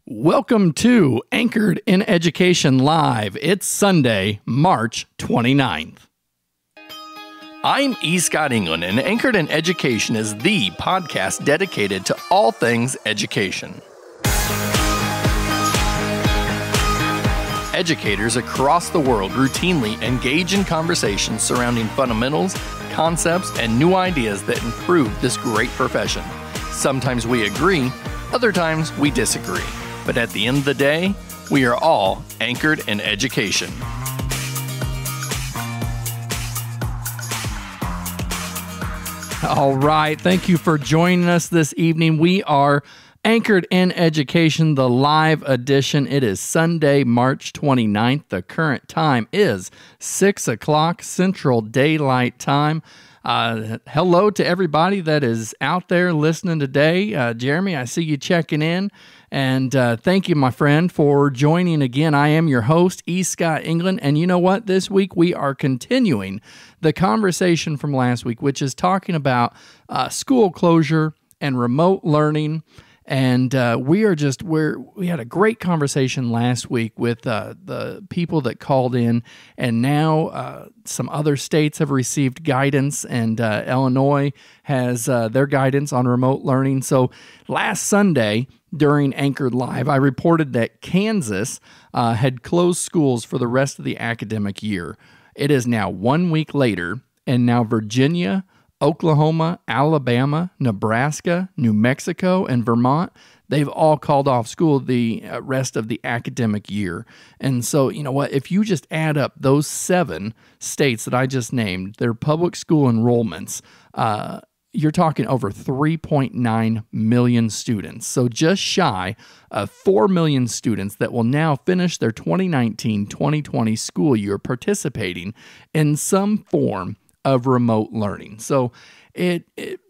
Welcome to Anchored in Education Live. It's Sunday, March 29th. I'm E. Scott England, and Anchored in Education is the podcast dedicated to all things education. Educators across the world routinely engage in conversations surrounding fundamentals, concepts, and new ideas that improve this great profession. Sometimes we agree, other times we disagree. But at the end of the day, we are all anchored in education. All right. Thank you for joining us this evening. We are Anchored in Education, the live edition. It is Sunday, March 29th. The current time is 6 o'clock Central Daylight Time. Hello to everybody that is out there listening today. Jeremy, I see you checking in. And thank you, my friend, for joining again. I am your host, E. Scott England. And you know what? This week we are continuing the conversation from last week, which is talking about school closure and remote learning. And we had a great conversation last week with the people that called in, and now some other states have received guidance, and Illinois has their guidance on remote learning. So last Sunday during Anchored Live, I reported that Kansas had closed schools for the rest of the academic year. It is now 1 week later, and now Virginia, Oklahoma, Alabama, Nebraska, New Mexico, and Vermont, they've all called off school the rest of the academic year. And so, you know what, if you just add up those 7 states that I just named, their public school enrollments, you're talking over 3.9 million students. So just shy of 4 million students that will now finish their 2019-2020 school year participating in some form of remote learning. So if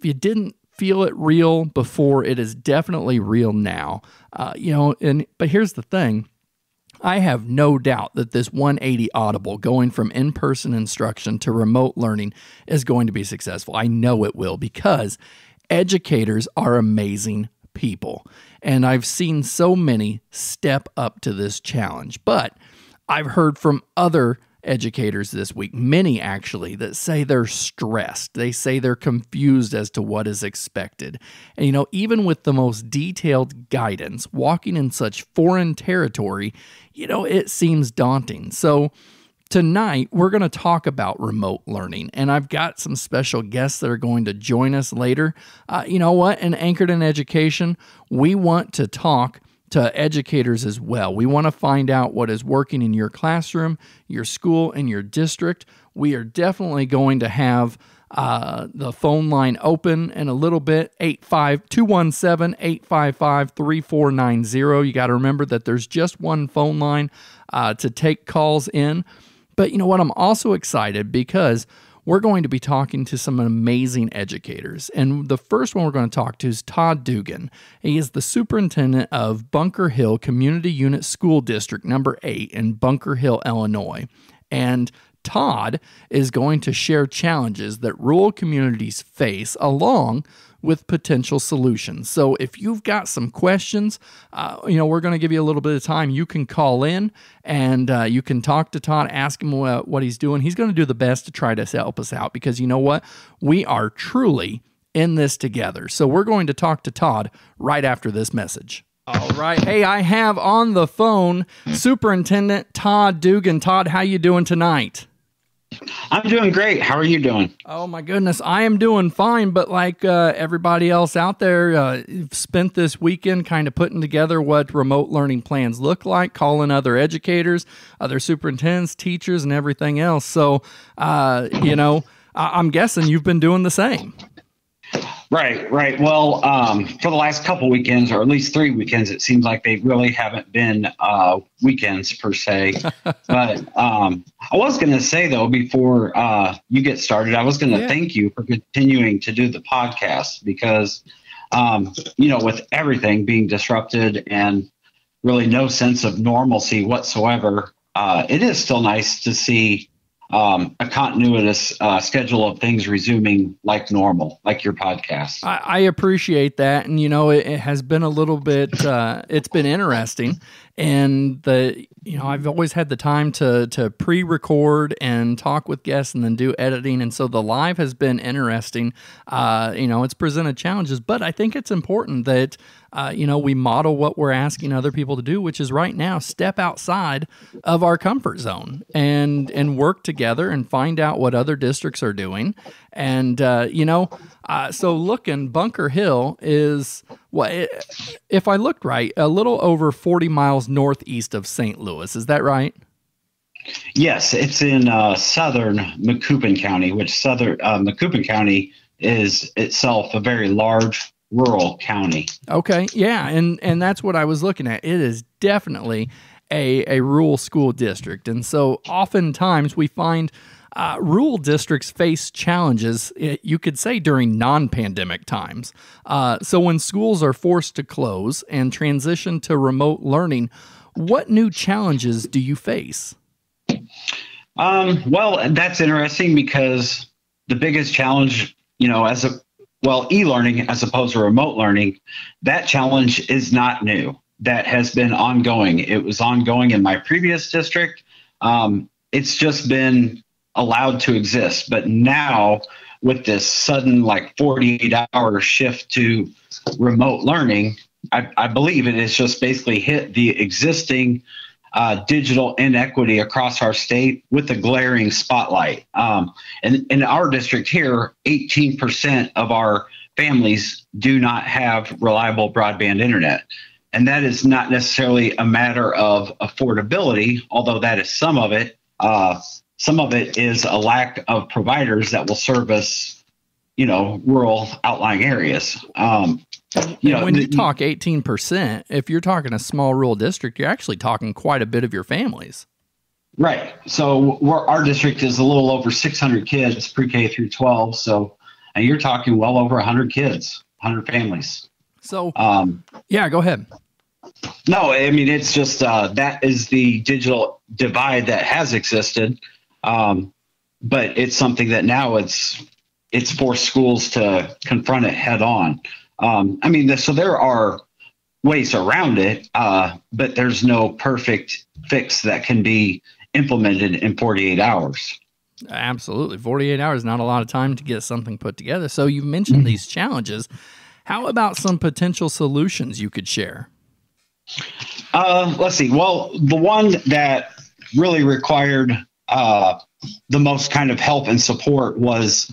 you didn't feel it real before, it is definitely real now. But here's the thing. I have no doubt that this 180 audible going from in-person instruction to remote learning is going to be successful. I know it will, because educators are amazing people. And I've seen so many step up to this challenge. But I've heard from other educators this week, many actually, that say they're stressed. They say they're confused as to what is expected. And, even with the most detailed guidance, walking in such foreign territory, it seems daunting. So tonight, we're going to talk about remote learning, and I've got some special guests that are going to join us later. You know what? In Anchored in Education, we want to talk to educators as well. We want to find out what is working in your classroom, your school, and your district. We are definitely going to have the phone line open in a little bit, 217-855-3490. You got to remember that there's just one phone line to take calls in. But you know what? I'm also excited because we're going to be talking to some amazing educators. And the first one we're going to talk to is Todd Dugan. He is the superintendent of Bunker Hill Community Unit School District number 8 in Bunker Hill, Illinois. And Todd is going to share challenges that rural communities face along with potential solutions. So if you've got some questions, we're going to give you a little bit of time. You can call in and you can talk to Todd, ask him what he's doing. He's going to do the best to try to help us out, because you know what? We are truly in this together. So we're going to talk to Todd right after this message. All right. Hey, I have on the phone Superintendent Todd Dugan. Todd, how you doing tonight? I'm doing great. How are you doing? Oh, my goodness. I am doing fine. But like everybody else out there, you've spent this weekend kind of putting together what remote learning plans look like, calling other educators, other superintendents, teachers, and everything else. So, I'm guessing you've been doing the same. Right. Well, for the last couple weekends, or at least 3 weekends, it seems like they really haven't been weekends per se. But I was going to say, though, before you get started, I was going to thank you for continuing to do the podcast, because, with everything being disrupted and really no sense of normalcy whatsoever, it is still nice to see a continuous schedule of things resuming like normal, like your podcast. I appreciate that. And, it has been a little bit, it's been interesting. And I've always had the time to pre-record and talk with guests and then do editing. And so the live has been interesting. It's presented challenges, but I think it's important that, we model what we're asking other people to do, which is right now step outside of our comfort zone and work together and find out what other districts are doing. And, so looking, Bunker Hill is, if I looked right, a little over 40 miles northeast of St. Louis. Is that right? Yes, it's in southern Macoupin County, which Macoupin County is itself a very large rural county. Okay, yeah, and that's what I was looking at. It is definitely a rural school district. And so oftentimes we find rural districts face challenges, you could say, during non-pandemic times. So when schools are forced to close and transition to remote learning, what new challenges do you face? Well, that's interesting because the biggest challenge, e-learning as opposed to remote learning, that challenge is not new. That has been ongoing. It was ongoing in my previous district. It's just been allowed to exist. But now with this sudden 48-hour shift to remote learning, I believe it has just basically hit the existing digital inequity across our state with a glaring spotlight. And in our district here, 18% of our families do not have reliable broadband internet. And that is not necessarily a matter of affordability, although that is some of it. Some of it is a lack of providers that will service, rural outlying areas. When you talk 18%, if you're talking a small rural district, you're actually talking quite a bit of your families. Right. So our district is a little over 600 kids, pre-K through 12. So you're talking well over 100 kids, 100 families. So, yeah, go ahead. No, I mean, it's just that is the digital divide that has existed. But it's something that now it's forced schools to confront it head on. So there are ways around it, but there's no perfect fix that can be implemented in 48 hours. Absolutely. 48 hours, not a lot of time to get something put together. So you've mentioned these challenges. How about some potential solutions you could share? Let's see. Well, the one that really required the most kind of help and support was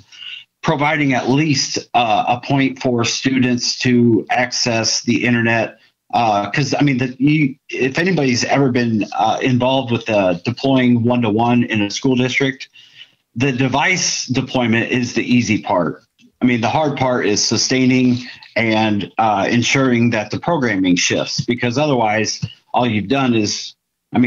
providing at least a point for students to access the internet. Because if anybody's ever been involved with deploying one-to-one in a school district, the device deployment is the easy part. The hard part is sustaining and ensuring that the programming shifts, because otherwise all you've done is,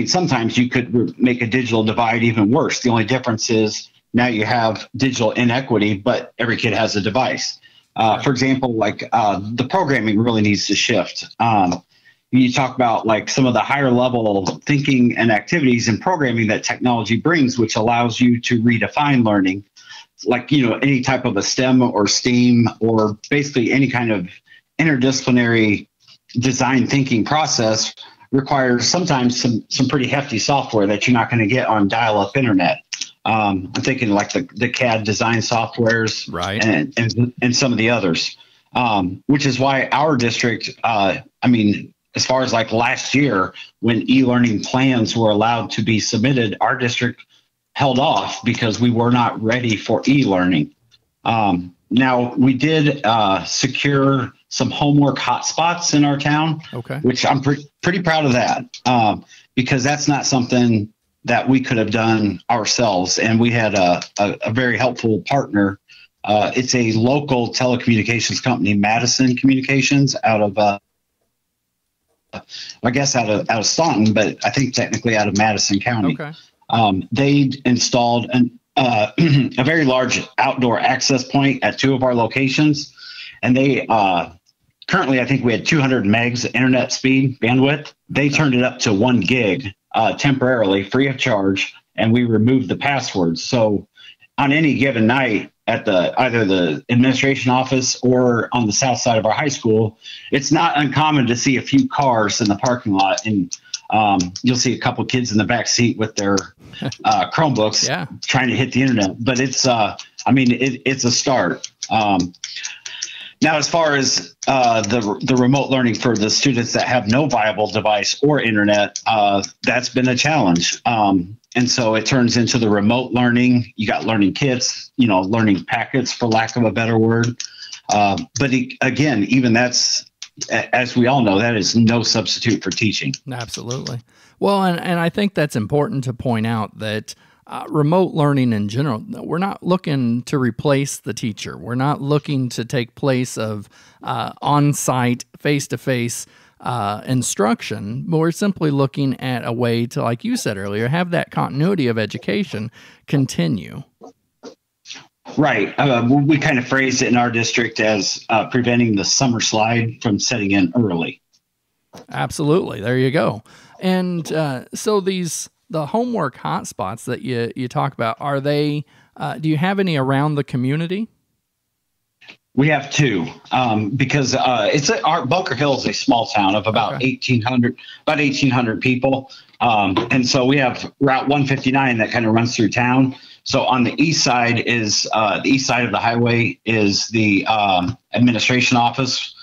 sometimes you could make a digital divide even worse. The only difference is now you have digital inequity, but every kid has a device. For example, the programming really needs to shift. You talk about some of the higher level thinking and activities and programming that technology brings, which allows you to redefine learning, any type of a STEM or STEAM or basically any kind of interdisciplinary design thinking process requires sometimes some pretty hefty software that you're not going to get on dial-up internet. I'm thinking the CAD design softwares, right, and some of the others, which is why our district, as far as last year when e-learning plans were allowed to be submitted, our district held off because we were not ready for e-learning. Now, we did secure some homework hotspots in our town, okay, which I'm pretty proud of that, because that's not something that we could have done ourselves. And we had a very helpful partner. It's a local telecommunications company, Madison Communications, out of out of Staunton, but I think technically out of Madison County. Okay. They installed a very large outdoor access point at 2 of our locations. And they currently, I think we had 200 megs internet speed bandwidth. They turned it up to 1 gig temporarily, free of charge. and we removed the passwords. So on any given night at either the administration office or on the south side of our high school, it's not uncommon to see a few cars in the parking lot, and you'll see a couple kids in the back seat with their Chromebooks trying to hit the internet. But it's it's a start. Now, as far as the remote learning for the students that have no viable device or internet, that's been a challenge. And so it turns into the remote learning. You got learning kits, learning packets, for lack of a better word. But again, even that's, as we all know, that is no substitute for teaching. Absolutely. Well, and I think that's important to point out that remote learning in general, we're not looking to replace the teacher. We're not looking to take place of on-site, face-to-face instruction, but we're simply looking at a way to, like you said earlier, have that continuity of education continue. Right. We kind of phrased it in our district as preventing the summer slide from setting in early. Absolutely. There you go. And so the homework hotspots that you talk about, are they, do you have any around the community? We have two, because our Bunker Hill is a small town of about 1,800 people. And so we have Route 159 that kind of runs through town. So on the east side the east side of the highway is the administration office,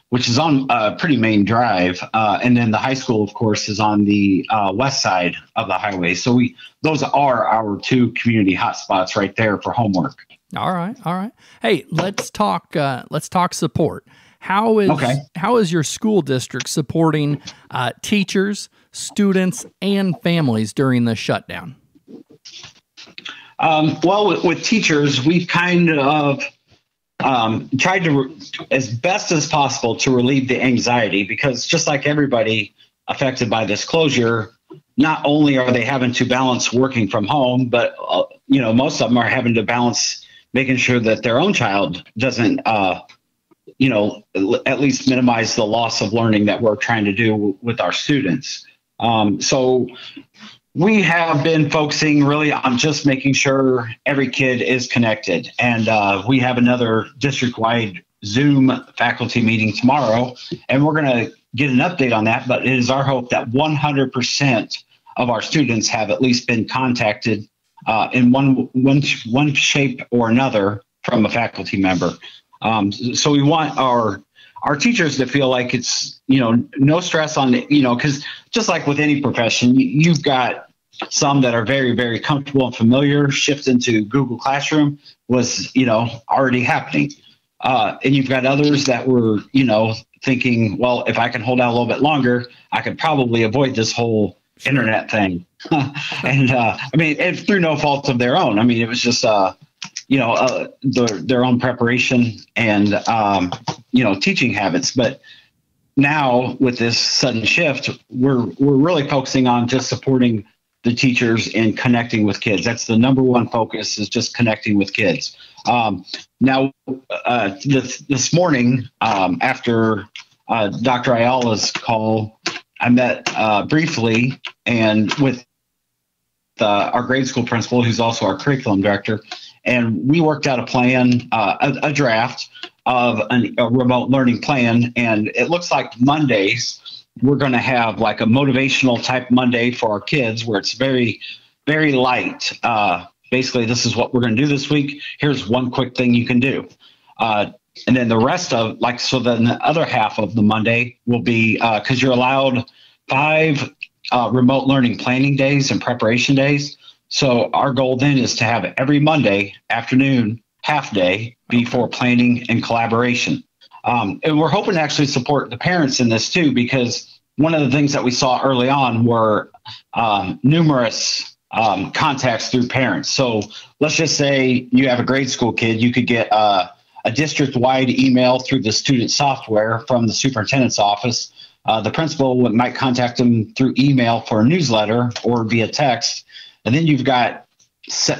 which is on a pretty main drive. And then the high school, of course, is on the west side of the highway. So those are our two community hotspots right there for homework. All right. Hey, let's talk support. How is your school district supporting teachers, students, and families during the shutdown? Well, with teachers, we've kind of tried to, as best as possible, to relieve the anxiety, because just like everybody affected by this closure, not only are they having to balance working from home, but most of them are having to balance making sure that their own child doesn't, at least minimize the loss of learning that we're trying to do with our students. So we have been focusing really on just making sure every kid is connected. And we have another district-wide Zoom faculty meeting tomorrow, and we're going to get an update on that. But it is our hope that 100% of our students have at least been contacted in one shape or another from a faculty member. So we want our teachers to feel like it's, no stress on, because just like with any profession, you've got some that are very, very comfortable and familiar. Shift into Google Classroom was, already happening. And you've got others that were, thinking, well, if I can hold out a little bit longer, I could probably avoid this whole internet thing. And it's through no fault of their own. It was just, their own preparation and, teaching habits. But now with this sudden shift, we're really focusing on just supporting the teachers in connecting with kids. That's the number one focus, is just connecting with kids. Now, this morning, after Dr. Ayala's call, I met briefly and with our grade school principal, who's also our curriculum director, and we worked out a plan, a draft of a remote learning plan. And it looks like Mondays, we're going to have like a motivational type Monday for our kids, where it's very, very light. Basically, this is what we're going to do this week. Here's one quick thing you can do. And then the rest of then the other half of the Monday will be, because you're allowed 5 remote learning planning days and preparation days. So our goal then is to have every Monday afternoon, half day, be for planning and collaboration. And we're hoping to actually support the parents in this too, because one of the things that we saw early on were numerous contacts through parents. So let's just say you have a grade school kid, you could get a district-wide email through the student software from the superintendent's office. The principal might contact them through email for a newsletter or via text. And then you've got,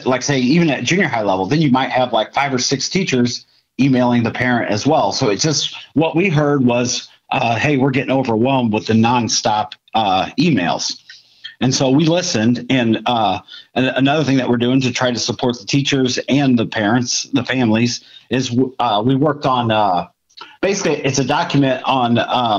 like say, even at junior high level, then you might have like 5 or 6 teachers emailing the parent as well. So it's just, what we heard was, hey, we're getting overwhelmed with the nonstop emails. And so we listened. And another thing that we're doing to try to support the teachers and the parents, the families, is we worked on basically it's a document on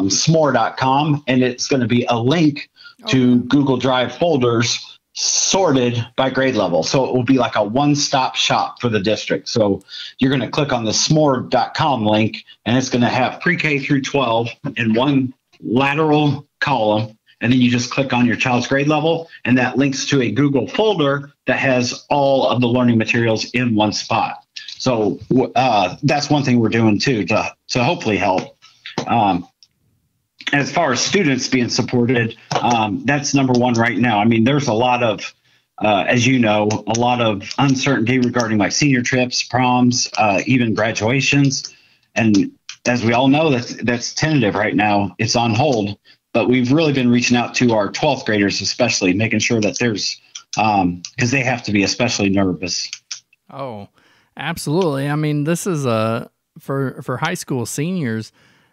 smore.com, and it's going to be a link to Google Drive folders sorted by grade level. So it will be like a one-stop shop for the district. So you're going to click on the smore.com link, and it's going to have pre-K through 12 in one lateral column. And then you just click on your child's grade level, and that links to a Google folder that has all of the learning materials in one spot. So that's one thing we're doing too to hopefully help. As far as students being supported, that's number one right now. I mean, there's a lot of, as you know, a lot of uncertainty regarding like senior trips, proms, even graduations. And as we all know, that's tentative right now. It's on hold. But we've really been reaching out to our 12th graders, especially making sure that there's, because they have to be especially nervous. Oh, absolutely. I mean, this is for high school seniors,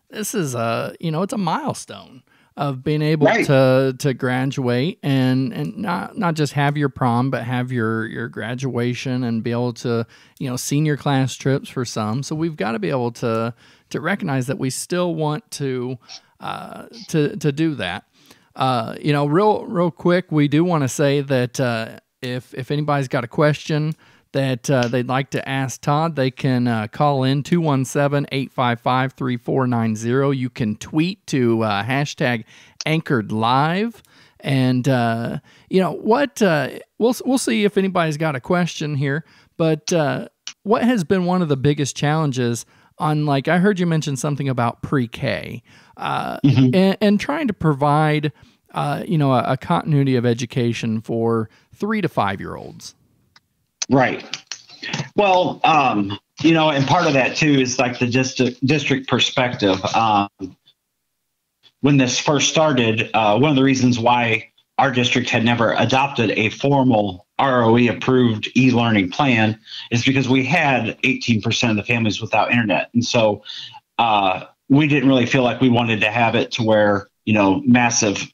this is it's a milestone of being able to graduate and not just have your prom, but have your graduation and be able to, senior class trips for some. So we've got to be able to recognize that we still want to do that. Real quick, we do want to say that if anybody's got a question that they'd like to ask Todd, they can call in 217-855-3490. You can tweet to hashtag Anchored Live. And, we'll see if anybody's got a question here. But what has been one of the biggest challenges on, like, I heard you mention something about pre-K and trying to provide, a continuity of education for 3 to 5 year olds. Right. Well, and part of that too is like the district perspective. When this first started, one of the reasons why our district had never adopted a formal ROE approved e-learning plan is because we had 18% of the families without internet. And so we didn't really feel like we wanted to have it to where, massive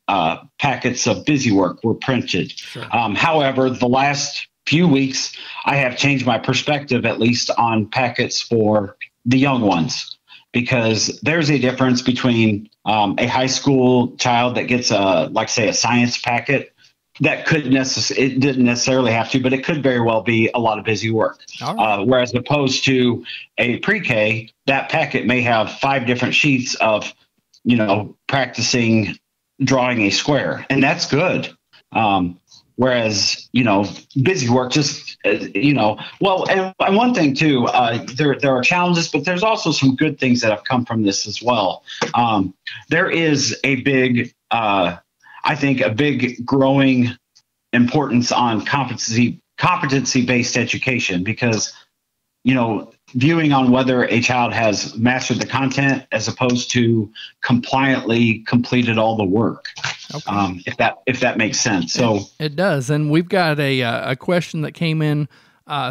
packets of busy work were printed. Sure. However, the last few weeks, I have changed my perspective, at least on packets for the young ones, because there's a difference between a high school child that gets a science packet that it didn't necessarily have to, but it could very well be a lot of busy work. Right. Whereas opposed to a pre-K, that packet may have 5 different sheets of, practicing drawing a square, and that's good. Whereas, busy work just, and one thing too, there are challenges, but there's also some good things that have come from this as well. There is a big, a big growing importance on competency-based education because, viewing on whether a child has mastered the content as opposed to compliantly completed all the work. Okay. If that makes sense. So it does. And we've got a question that came in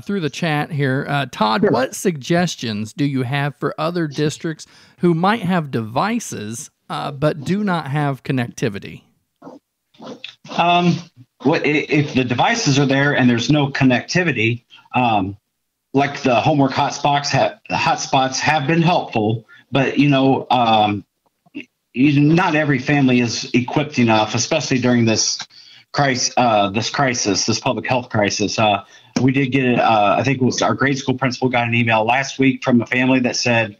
through the chat here. Todd, sure. What suggestions do you have for other districts who might have devices but do not have connectivity? If the devices are there and there's no connectivity, like the homework hotspots have been helpful, but not every family is equipped enough, especially during this crisis, this public health crisis. We did get it. I think it was our grade school principal got an email last week from a family that said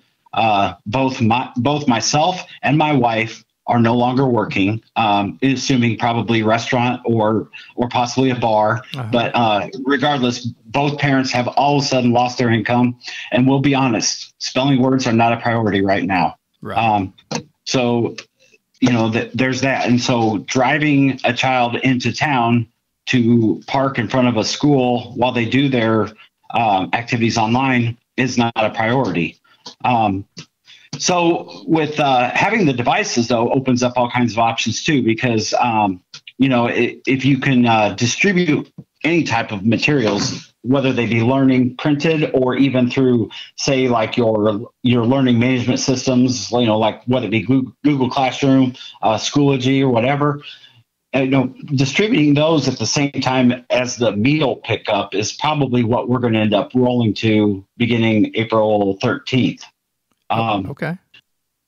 both myself and my wife are no longer working, assuming probably restaurant or possibly a bar. Uh-huh. But regardless, both parents have all of a sudden lost their income. And we'll be honest, spelling words are not a priority right now. Right. So, there's that. And so driving a child into town to park in front of a school while they do their activities online is not a priority. So with having the devices, though, opens up all kinds of options, too, because, if you can distribute any type of materials, whether they be learning printed or even through, say, like your learning management systems, like what it be Google Classroom, Schoology or whatever. distributing those at the same time as the meal pickup is probably what we're going to end up rolling to beginning April 13th. Okay.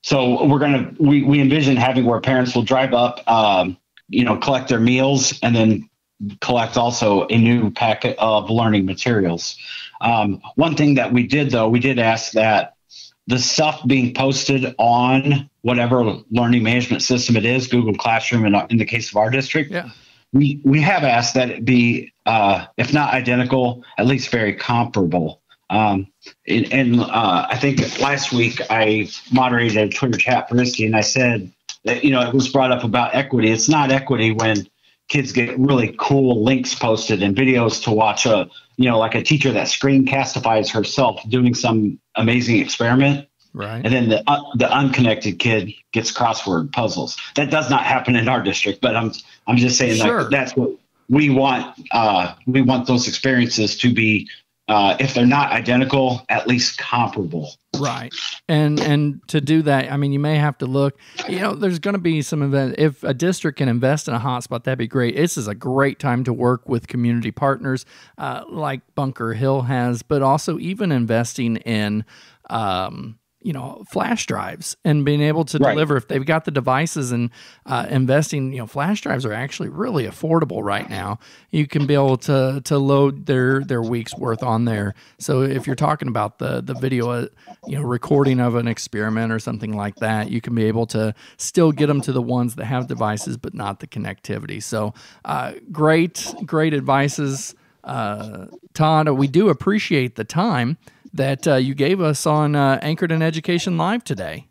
So we envision having where parents will drive up, collect their meals and then collect also a new packet of learning materials. One thing that we did, though, we did ask that the stuff being posted on whatever learning management system it is, Google Classroom in the case of our district, we have asked that it be, if not identical, at least very comparable. I think last week I moderated a Twitter chat for ISTE, and I said that, it was brought up about equity. It's not equity when kids get really cool links posted and videos to watch like a teacher that screencastifies herself doing some amazing experiment. Right. And then the unconnected kid gets crossword puzzles. That does not happen in our district, but I'm just saying that's what we want. We want those experiences to be, if they're not identical, at least comparable. Right. And to do that, I mean, you may have to look, there's going to be some event. If a district can invest in a hotspot, that'd be great. This is a great time to work with community partners like Bunker Hill has, but also even investing in, flash drives and being able to deliver if they've got the devices and investing, flash drives are actually really affordable right now. You can be able to load their week's worth on there. So if you're talking about the video, recording of an experiment or something like that, you can be able to still get them to the ones that have devices, but not the connectivity. So great advices, Todd. We do appreciate the time that you gave us on Anchored in Education Live today.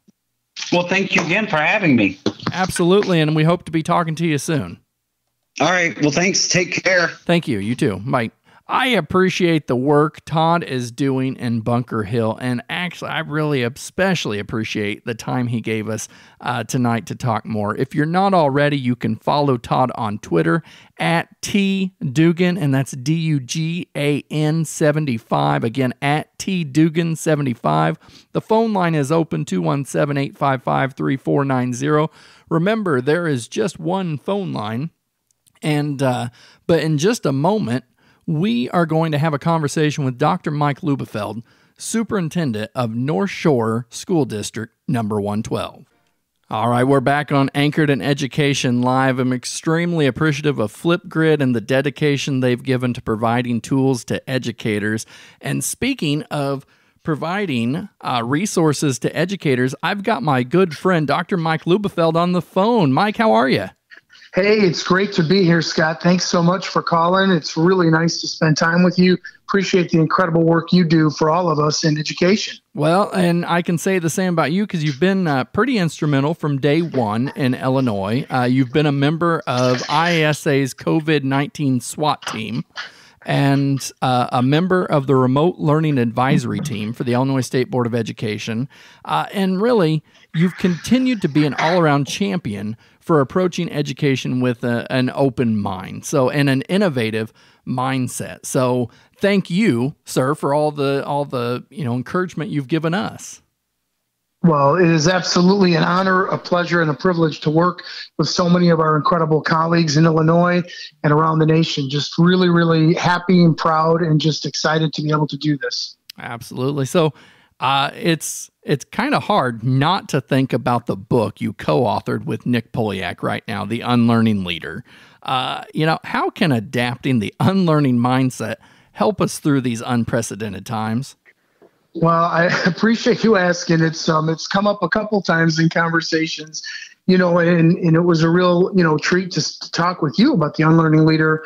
Well, thank you again for having me. Absolutely, and we hope to be talking to you soon. All right. Well, thanks. Take care. Thank you. You too. Bye. I appreciate the work Todd is doing in Bunker Hill, and actually, I really especially appreciate the time he gave us tonight to talk more. If you're not already, you can follow Todd on Twitter at @TDugan, and that's DUGAN 75. Again, at @TDugan 75. The phone line is open, 217-855-3490. Remember, there is just one phone line, and but in just a moment, we are going to have a conversation with Dr. Mike Lubefeld, Superintendent of North Shore School District number 112. All right, we're back on Anchored in Education Live. I'm extremely appreciative of Flipgrid and the dedication they've given to providing tools to educators. And speaking of providing resources to educators, I've got my good friend, Dr. Mike Lubefeld, on the phone. Mike, how are you? Hey, it's great to be here, Scott. Thanks so much for calling. It's really nice to spend time with you. Appreciate the incredible work you do for all of us in education. Well, and I can say the same about you because you've been pretty instrumental from day one in Illinois. You've been a member of ISA's COVID-19 SWAT team and a member of the Remote Learning Advisory Team for the Illinois State Board of Education. And really, you've continued to be an all-around champion for approaching education with an open mind, and an innovative mindset. So thank you, sir, for all the encouragement you've given us. Well, it is absolutely an honor, a pleasure, and a privilege to work with so many of our incredible colleagues in Illinois and around the nation. Just really, really happy and proud and just excited to be able to do this. Absolutely. So it's kind of hard not to think about the book you co-authored with Nick Polyak right now, The Unlearning Leader. How can adapting the unlearning mindset help us through these unprecedented times? Well, I appreciate you asking. It's come up a couple times in conversations, and it was a real, treat to talk with you about the Unlearning Leader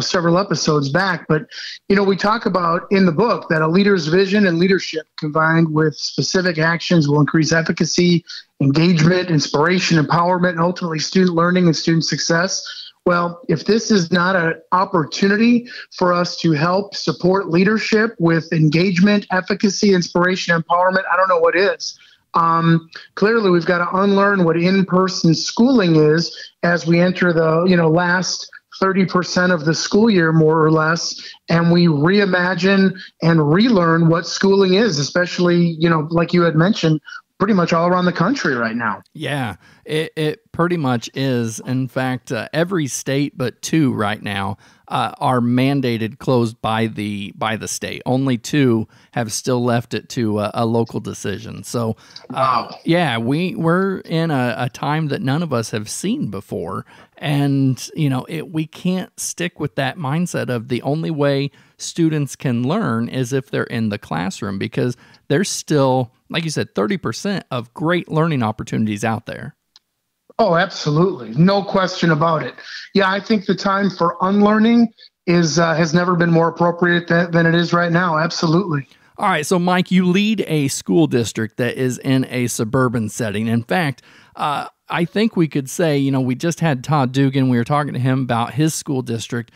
several episodes back. But, we talk about in the book that a leader's vision and leadership combined with specific actions will increase efficacy, engagement, inspiration, empowerment, and ultimately student learning and student success. Well, if this is not an opportunity for us to help support leadership with engagement, efficacy, inspiration, empowerment, I don't know what is. Clearly, we've got to unlearn what in-person schooling is as we enter the last 30% of the school year, more or less, and we reimagine and relearn what schooling is, especially, like you had mentioned, pretty much all around the country right now. Yeah. It pretty much is. In fact, every state but 2 right now are mandated closed by the state. Only 2 have still left it to a local decision. So, yeah, we're in a time that none of us have seen before, and we can't stick with that mindset of the only way students can learn is if they're in the classroom, because there's still, like you said, 30% of great learning opportunities out there. Oh, absolutely. No question about it. Yeah, I think the time for unlearning has never been more appropriate than it is right now. Absolutely. All right. So, Mike, you lead a school district that is in a suburban setting. In fact, I think we could say, we just had Todd Dugan. We were talking to him about his school district.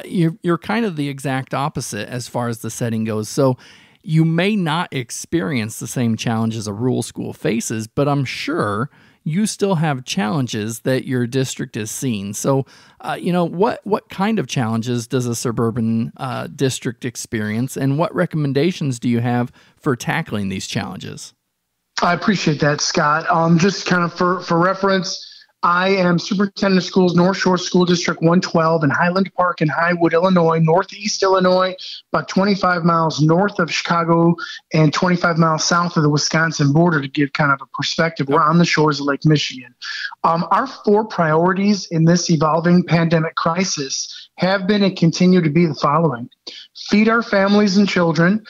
You're kind of the exact opposite as far as the setting goes. So you may not experience the same challenges a rural school faces, but I'm sure you still have challenges that your district is seeing. So, what kind of challenges does a suburban district experience, and what recommendations do you have for tackling these challenges? I appreciate that, Scott. Just kind of for reference, I am superintendent of schools, North Shore School District 112 in Highland Park in Highwood, Illinois, Northeast Illinois, about 25 miles north of Chicago and 25 miles south of the Wisconsin border, to give kind of a perspective. We're on the shores of Lake Michigan. Our 4 priorities in this evolving pandemic crisis have been and continue to be the following. Feed our families and children.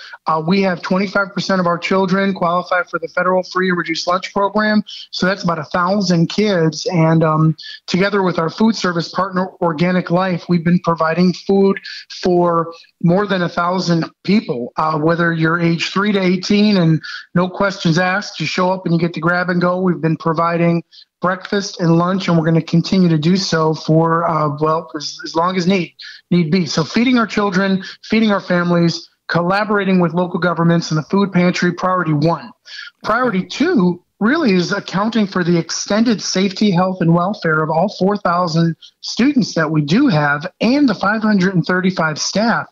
We have 25% of our children qualify for the federal free or reduced lunch program. So that's about 1,000 kids. And together with our food service partner, Organic Life, we've been providing food for more than 1,000 people, whether you're age 3 to 18 and no questions asked, you show up and you get to grab and go. We've been providing breakfast and lunch, and we're going to continue to do so for, as long as need be. So feeding our children, feeding our families, collaborating with local governments in the food pantry, priority 1. Priority 2 really is accounting for the extended safety, health, and welfare of all 4,000 students that we do have and the 535 staff.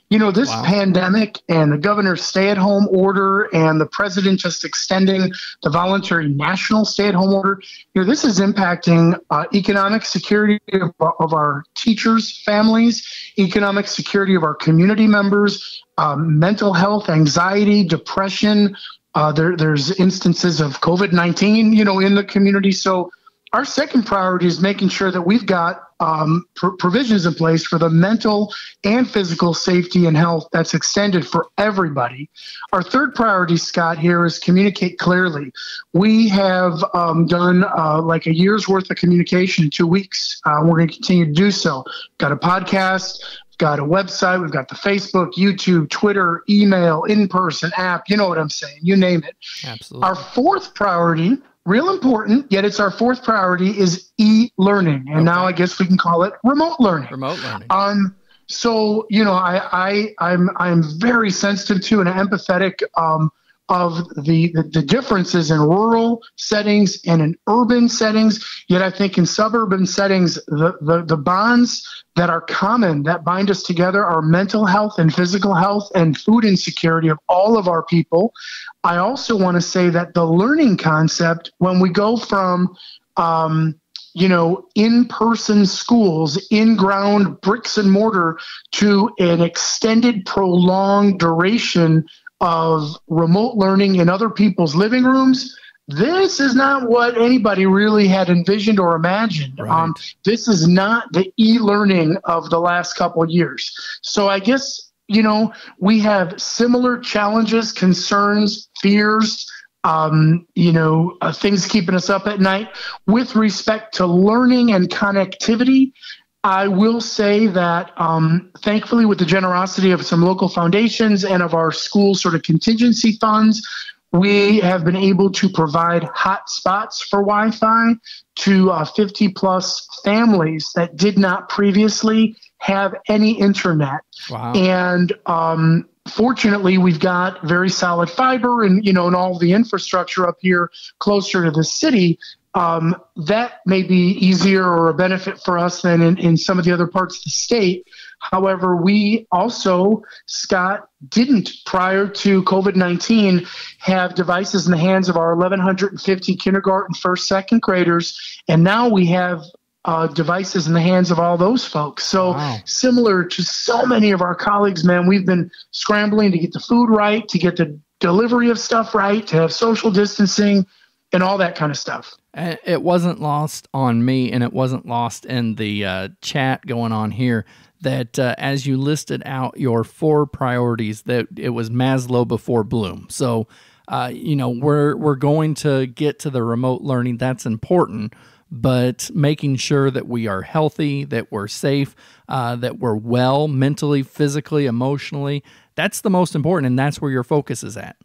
This pandemic and the governor's stay-at-home order and the president just extending the voluntary national stay-at-home order, this is impacting economic security of our teachers' families, economic security of our community members, mental health, anxiety, depression. There's instances of COVID-19, in the community. So our second priority is making sure that we've got provisions in place for the mental and physical safety and health that's extended for everybody. Our third priority, Scott, here is communicate clearly. We have done like a year's worth of communication in 2 weeks. We're going to continue to do so. Got a podcast, got a website, we've got the Facebook, YouTube, Twitter, email, in-person app. You know what I'm saying? You name it. Absolutely. Our fourth priority, real important, yet it's our fourth priority, is e-learning. And now I guess we can call it remote learning. Remote learning. So, I'm very sensitive to and empathetic of the differences in rural settings and in urban settings. Yet I think in suburban settings, the bonds that are common, that bind us together, are mental health and physical health and food insecurity of all of our people. I also want to say that the learning concept, when we go from in-person schools, in-ground bricks and mortar, to an extended, prolonged duration of remote learning in other people's living rooms, this is not what anybody really had envisioned or imagined. Right. This is not the e-learning of the last couple of years. So I guess, we have similar challenges, concerns, fears, things keeping us up at night. With respect to learning and connectivity, I will say that thankfully, with the generosity of some local foundations and of our school sort of contingency funds, we have been able to provide hot spots for Wi-Fi to 50 plus families that did not previously have any internet. Wow. And fortunately, we've got very solid fiber and all the infrastructure up here closer to the city. that may be easier or a benefit for us than in some of the other parts of the state. However, we also, Scott, didn't, prior to COVID-19, have devices in the hands of our 1,150 kindergarten, first, second graders. And now we have devices in the hands of all those folks. So wow. Similar to so many of our colleagues, man, we've been scrambling to get the food right, to get the delivery of stuff right, to have social distancing and all that kind of stuff. It wasn't lost on me, and it wasn't lost in the chat going on here, that as you listed out your 4 priorities, that it was Maslow before Bloom. So, we're going to get to the remote learning. That's important, but making sure that we are healthy, that we're safe, that we're well mentally, physically, emotionally, that's the most important, and that's where your focus is at.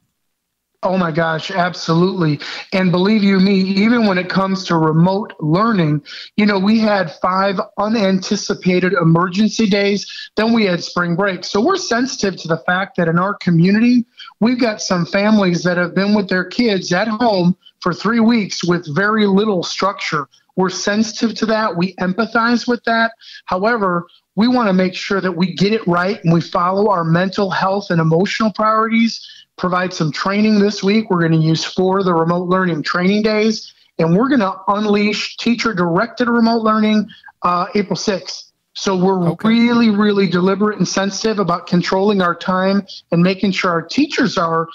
Oh my gosh, absolutely. And believe you me, even when it comes to remote learning, we had 5 unanticipated emergency days. Then we had spring break. So we're sensitive to the fact that in our community, we've got some families that have been with their kids at home for 3 weeks with very little structure. We're sensitive to that. We empathize with that. However, we want to make sure that we get it right and we follow our mental health and emotional priorities. Provide some training this week. We're going to use 4 of the remote learning training days, and we're going to unleash teacher-directed remote learning April 6th. So we're really, really deliberate and sensitive about controlling our time and making sure our teachers are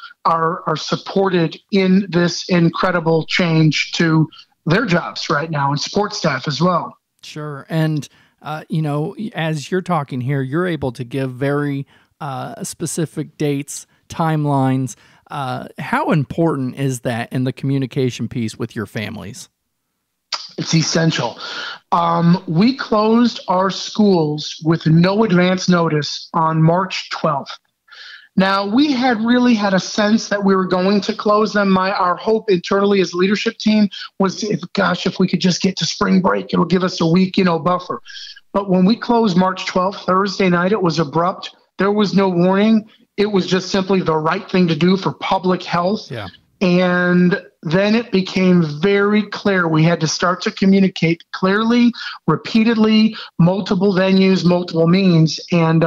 supported in this incredible change to their jobs right now, and support staff as well. Sure. And, as you're talking here, you're able to give very specific dates, timelines. How important is that in the communication piece with your families? It's essential. We closed our schools with no advance notice on March 12th. Now, we had really had a sense that we were going to close them. Our hope internally as a leadership team was, if we could just get to spring break, it'll give us a week, buffer. But when we closed March 12th, Thursday night, it was abrupt. There was no warning. It was just simply the right thing to do for public health. Yeah. And then it became very clear. We had to start to communicate clearly, repeatedly, multiple venues, multiple means. And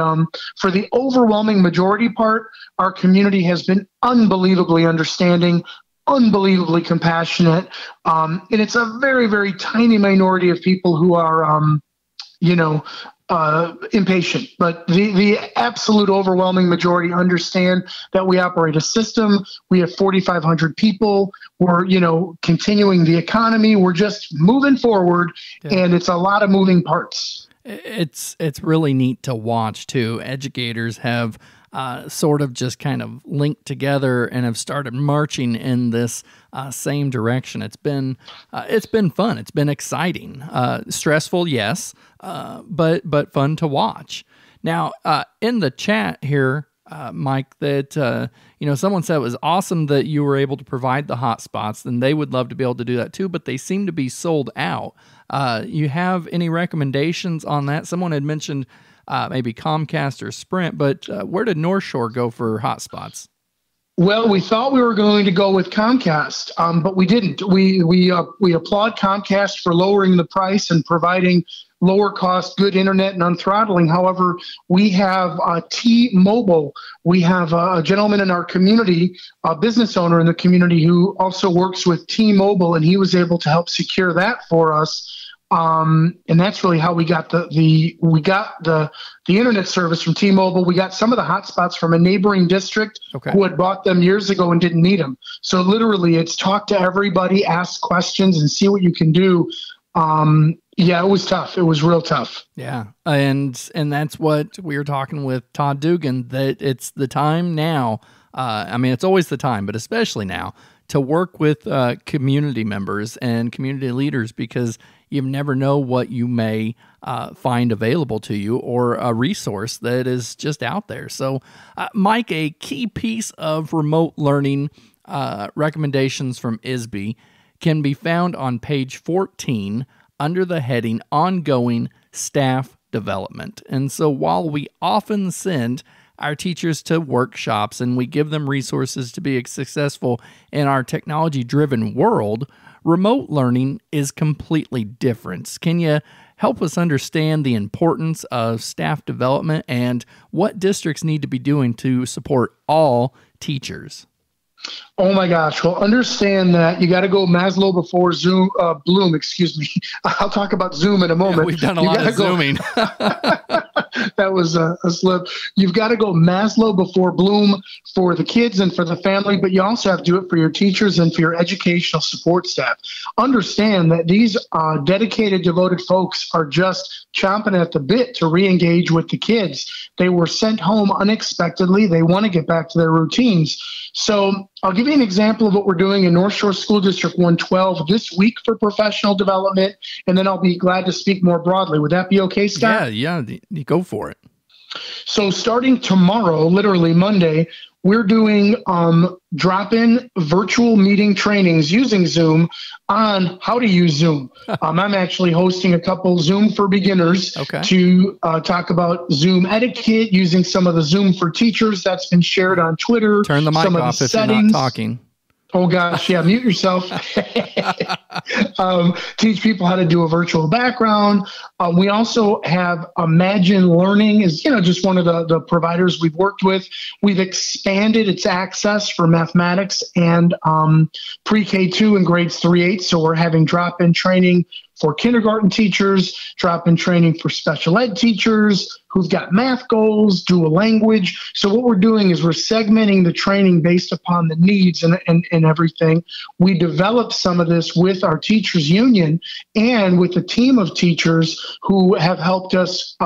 for the overwhelming majority part, our community has been unbelievably understanding, unbelievably compassionate. And it's a very, very tiny minority of people who are, impatient, but the absolute overwhelming majority understand that we operate a system. We have 4,500 people. We're, continuing the economy. We're just moving forward, and it's a lot of moving parts. It's really neat to watch too. Educators have sort of just kind of linked together and have started marching in this same direction. It's been fun. It's been exciting, stressful, yes, but fun to watch. Now, in the chat here, Mike, that someone said it was awesome that you were able to provide the hotspots, and they would love to be able to do that too, but they seem to be sold out. You have any recommendations on that? Someone had mentioned maybe Comcast or Sprint, but where did North Shore go for hotspots? Well, we thought we were going to go with Comcast, but we didn't. We applaud Comcast for lowering the price and providing lower cost, good internet and unthrottling. However, we have T-Mobile. We have a gentleman in our community, a business owner in the community who also works with T-Mobile, and he was able to help secure that for us. And that's really how we got the internet service from T-Mobile. We got some of the hotspots from a neighboring district who had bought them years ago and didn't need them. So literally, it's talk to everybody, ask questions, and see what you can do. Yeah, it was tough. It was real tough. Yeah, and that's what we were talking with Todd Dugan, that it's the time now. It's always the time, but especially now, to work with community members and community leaders, because you never know what you may find available to you, or a resource that is just out there. So, Mike, a key piece of remote learning recommendations from ISB can be found on page 14 under the heading Ongoing Staff Development. And so while we often send our teachers to workshops and we give them resources to be successful in our technology-driven world, remote learning is completely different. Can you help us understand the importance of staff development and what districts need to be doing to support all teachers? Oh my gosh. Well, understand that you got to go Maslow before Bloom, excuse me. I'll talk about Zoom in a moment. Yeah, we've done a lot of Zooming. That was a slip. You've got to go Maslow before Bloom for the kids and for the family, but you also have to do it for your teachers and for your educational support staff. Understand that these dedicated, devoted folks are just chomping at the bit to re-engage with the kids. They were sent home unexpectedly. They want to get back to their routines. So I'll give you an example of what we're doing in North Shore School District 112 this week for professional development, and then I'll be glad to speak more broadly. Would that be okay, Scott? Yeah, go for it. So starting tomorrow, literally Monday, we're doing drop-in virtual meeting trainings using Zoom on how to use Zoom. I'm actually hosting a couple Zoom for beginners to talk about Zoom etiquette, using some of the Zoom for teachers that's been shared on Twitter. Turn the mic off if you're not talking. Oh, gosh. Yeah. Mute yourself. Teach people how to do a virtual background. We also have Imagine Learning is, just one of the providers we've worked with. We've expanded its access for mathematics and pre-K2 and grades 3-8. So we're having drop-in training for kindergarten teachers, drop-in training for special ed teachers who've got math goals, dual language. So what we're doing is we're segmenting the training based upon the needs and everything. We developed some of this with our teachers union and with a team of teachers who have helped us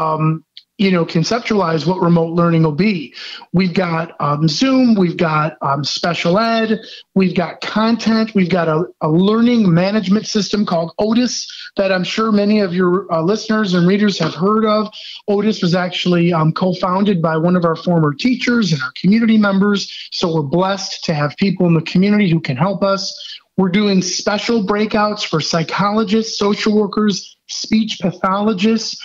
conceptualize what remote learning will be. We've got Zoom, we've got special ed, we've got content, we've got a learning management system called Otis that I'm sure many of your listeners and readers have heard of. Otis was actually co-founded by one of our former teachers and our community members, so we're blessed to have people in the community who can help us. We're doing special breakouts for psychologists, social workers, speech pathologists.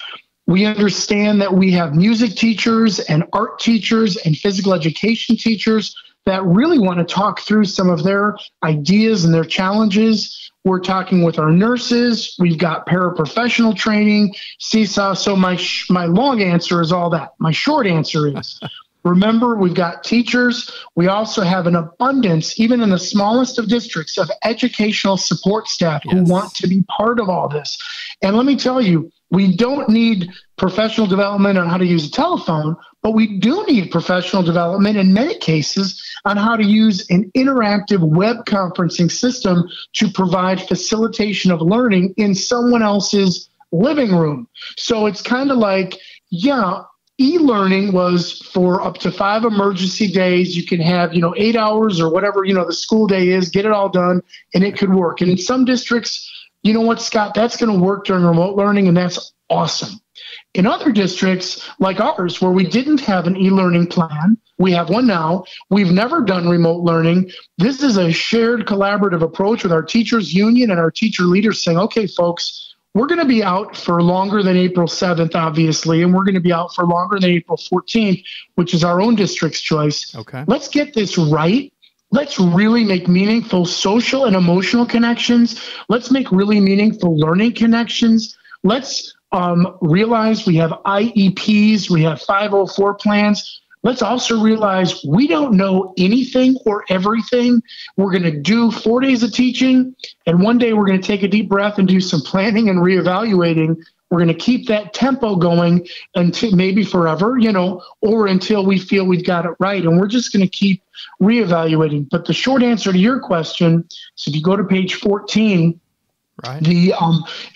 We understand that we have music teachers and art teachers and physical education teachers that really want to talk through some of their ideas and their challenges. We're talking with our nurses. We've got paraprofessional training, Seesaw. So my long answer is all that. My short answer is, remember, we've got teachers. We also have an abundance, even in the smallest of districts, of educational support staff who want to be part of all this. And let me tell you, we don't need professional development on how to use a telephone, but we do need professional development in many cases on how to use an interactive web conferencing system to provide facilitation of learning in someone else's living room. So it's kind of like, e-learning was for up to 5 emergency days. You can have, 8 hours or whatever, the school day is, get it all done, and it could work. And in some districts, you know what, Scott, that's going to work during remote learning, and that's awesome. In other districts like ours, where we didn't have an e-learning plan, we have one now. We've never done remote learning. This is a shared collaborative approach with our teachers union and our teacher leaders saying, okay, folks, we're going to be out for longer than April 7th, obviously, and we're going to be out for longer than April 14th, which is our own district's choice. Okay. Let's get this right. Let's really make meaningful social and emotional connections. Let's make really meaningful learning connections. Let's realize we have IEPs, we have 504 plans. Let's also realize we don't know anything or everything. We're going to do 4 days of teaching, and one day we're going to take a deep breath and do some planning and reevaluating. We're going to keep that tempo going until maybe forever, or until we feel we've got it right. And we're just going to keep reevaluating. But the short answer to your question is, if you go to page 14, right, the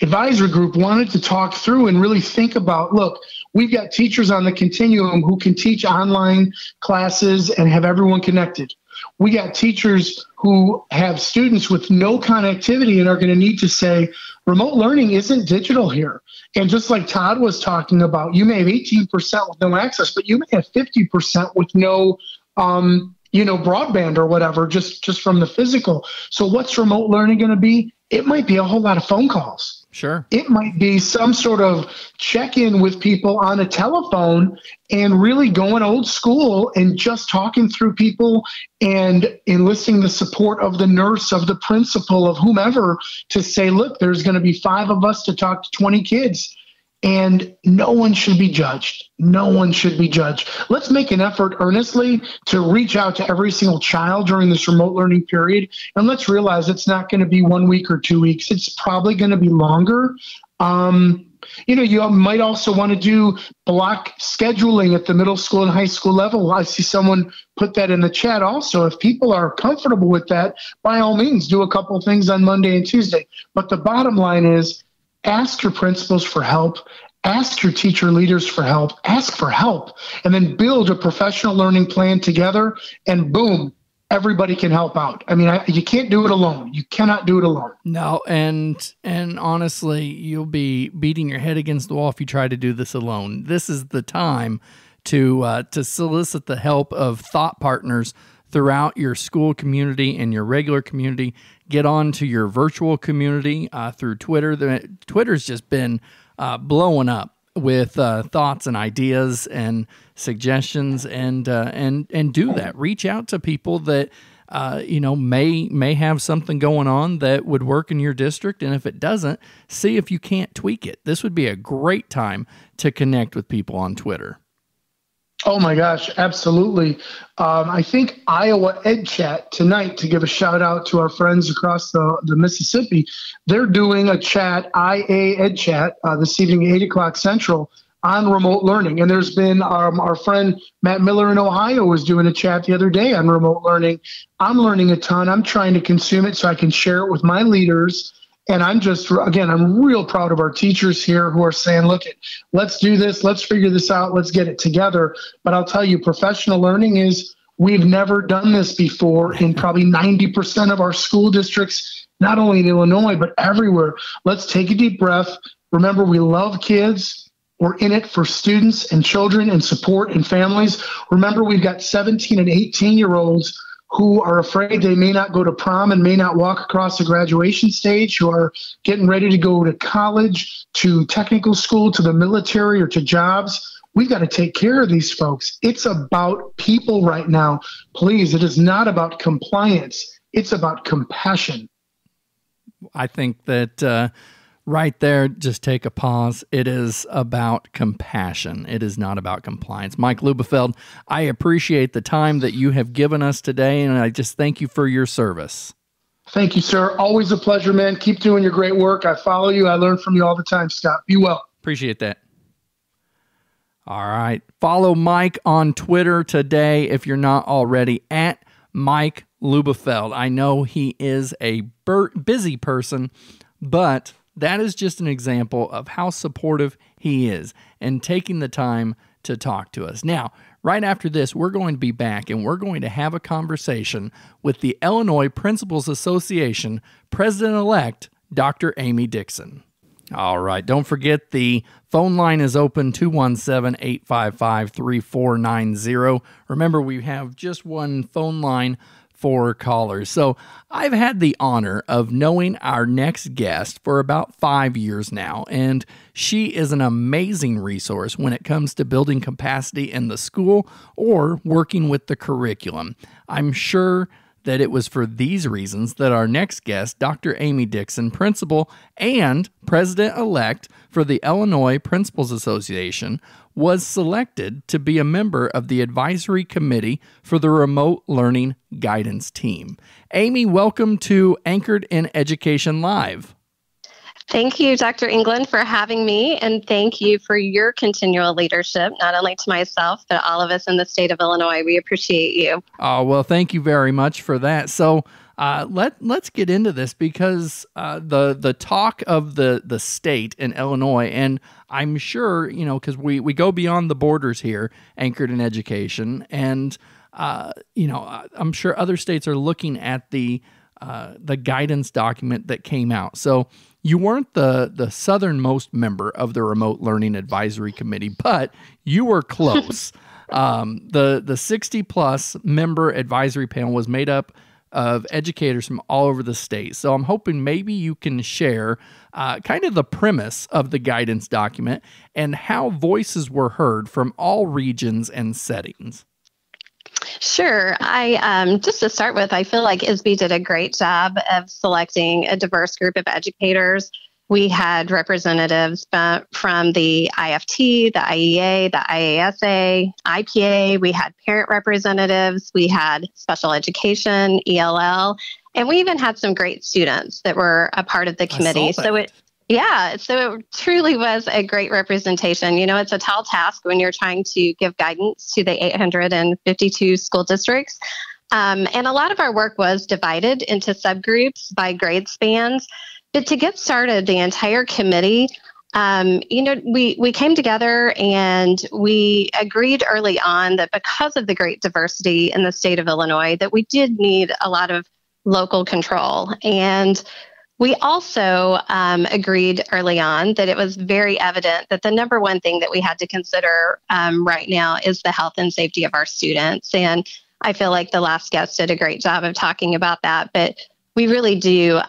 advisory group wanted to talk through and really think about, look, we've got teachers on the continuum who can teach online classes and have everyone connected. We got teachers who have students with no connectivity and are going to need to say, remote learning isn't digital here. And just like Todd was talking about, you may have 18% with no access, but you may have 50% with no broadband or whatever, just from the physical. So what's remote learning going to be? It might be a whole lot of phone calls. Sure. It might be some sort of check-in with people on a telephone and really going old school and just talking through people and enlisting the support of the nurse, of the principal, of whomever to say, look, there's going to be 5 of us to talk to 20 kids. And no one should be judged. No one should be judged. Let's make an effort earnestly to reach out to every single child during this remote learning period. And let's realize it's not going to be 1 week or 2 weeks. It's probably going to be longer. You might also want to do block scheduling at the middle school and high school level. I see someone put that in the chat also. If people are comfortable with that, by all means, do a couple of things on Monday and Tuesday. But the bottom line is, ask your principals for help, ask your teacher leaders for help, ask for help, and then build a professional learning plan together, and boom, everybody can help out. I mean, you can't do it alone. You cannot do it alone. No, and honestly, you'll be beating your head against the wall if you try to do this alone. This is the time to solicit the help of thought partners throughout your school community and your regular community. Get on to your virtual community through Twitter. Twitter's just been blowing up with thoughts and ideas and suggestions, and do that. Reach out to people that may have something going on that would work in your district, and if it doesn't, see if you can't tweak it. This would be a great time to connect with people on Twitter. Oh my gosh, absolutely. I think Iowa Ed Chat tonight, to give a shout out to our friends across the Mississippi, they're doing a chat, IA Ed Chat, this evening, 8 o'clock Central, on remote learning. And there's been our friend Matt Miller in Ohio was doing a chat the other day on remote learning. I'm learning a ton. I'm trying to consume it so I can share it with my leaders. And I'm real proud of our teachers here who are saying, look, let's do this. Let's figure this out. Let's get it together. But I'll tell you, professional learning is, we've never done this before in probably 90% of our school districts, not only in Illinois, but everywhere. Let's take a deep breath. Remember, we love kids. We're in it for students and children and support and families. Remember, we've got 17 and 18-year-olds who are afraid they may not go to prom and may not walk across the graduation stage, who are getting ready to go to college, to technical school, to the military, or to jobs. We've got to take care of these folks. It's about people right now. Please, it is not about compliance. It's about compassion. I think that right there, just take a pause. It is about compassion. It is not about compliance. Mike Lubefeld, I appreciate the time that you have given us today, and I just thank you for your service. Thank you, sir. Always a pleasure, man. Keep doing your great work. I follow you. I learn from you all the time, Scott. Be well. Appreciate that. All right. Follow Mike on Twitter today if you're not already, at Mike Lubefeld. I know he is a busy person, but that is just an example of how supportive he is and taking the time to talk to us. Now, right after this, we're going to be back and we're going to have a conversation with the Illinois Principals Association President-elect, Dr. Amy Dixon. All right, don't forget the phone line is open, 217-855-3490. Remember, we have just one phone line for callers. So I've had the honor of knowing our next guest for about 5 years now, and she is an amazing resource when it comes to building capacity in the school or working with the curriculum. I'm sure that it was for these reasons that our next guest, Dr. Amy Dixon, principal and president-elect for the Illinois Principals Association, was selected to be a member of the advisory committee for the remote learning guidance team. Amy, welcome to Anchored in Education Live. Thank you, Dr. England, for having me, and thank you for your continual leadership, not only to myself, but all of us in the state of Illinois. We appreciate you. Oh, well, thank you very much for that. So let's get into this, because the talk of the state in Illinois, and I'm sure, because we go beyond the borders here, Anchored in Education, and, I'm sure other states are looking at the guidance document that came out. So you weren't the southernmost member of the Remote Learning Advisory Committee, but you were close. The 60-plus member advisory panel was made up of educators from all over the state. So I'm hoping maybe you can share kind of the premise of the guidance document and how voices were heard from all regions and settings. Sure. I just to start with, I feel like ISB did a great job of selecting a diverse group of educators. We had representatives from the IFT, the IEA, the IASA, IPA. We had parent representatives. We had special education, ELL, and we even had some great students that were a part of the committee. So it truly was a great representation. You know, it's a tall task when you're trying to give guidance to the 852 school districts. And a lot of our work was divided into subgroups by grade spans. But to get started, the entire committee, we came together and we agreed early on that because of the great diversity in the state of Illinois, that we did need a lot of local control. And we also agreed early on that it was very evident that the number one thing that we had to consider right now is the health and safety of our students. And I feel like the last guest did a great job of talking about that. But we really do.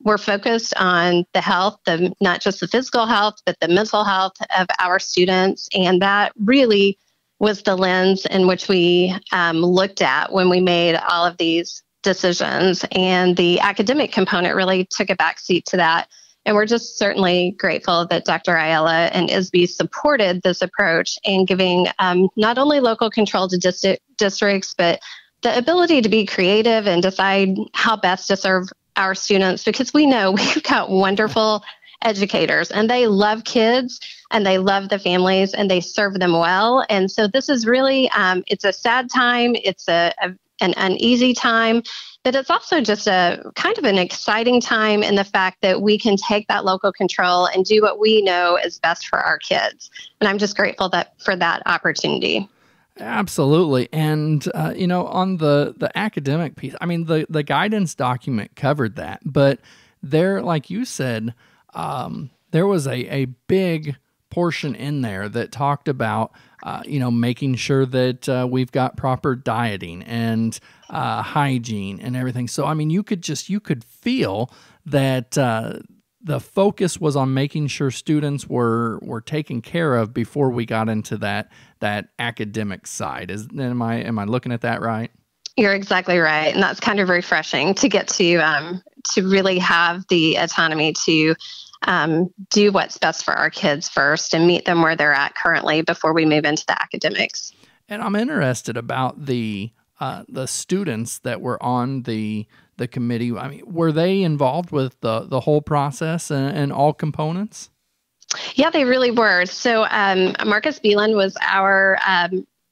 We're focused on the health, not just the physical health, but the mental health of our students. And that really was the lens in which we looked at when we made all of these decisions. And the academic component really took a backseat to that. And we're just certainly grateful that Dr. Ayala and ISB supported this approach in giving not only local control to districts, but the ability to be creative and decide how best to serve our students, because we know we've got wonderful educators and they love kids and they love the families and they serve them well. And so this is really, it's a sad time. It's an uneasy time, but it's also just a kind of an exciting time in the fact that we can take that local control and do what we know is best for our kids. And I'm just grateful for that opportunity. Absolutely. And, on the academic piece, I mean, the guidance document covered that, but there, like you said, there was a big portion in there that talked about, making sure that we've got proper dieting and hygiene and everything. So, I mean, you could feel that the focus was on making sure students were taken care of before we got into that academic side. Am I looking at that right? You're exactly right, and that's kind of refreshing to get to really have the autonomy to do what's best for our kids first and meet them where they're at currently before we move into the academics. And I'm interested about the students that were on the committee. I mean, were they involved with the whole process and all components? Yeah, they really were. So Marcus Beeland was our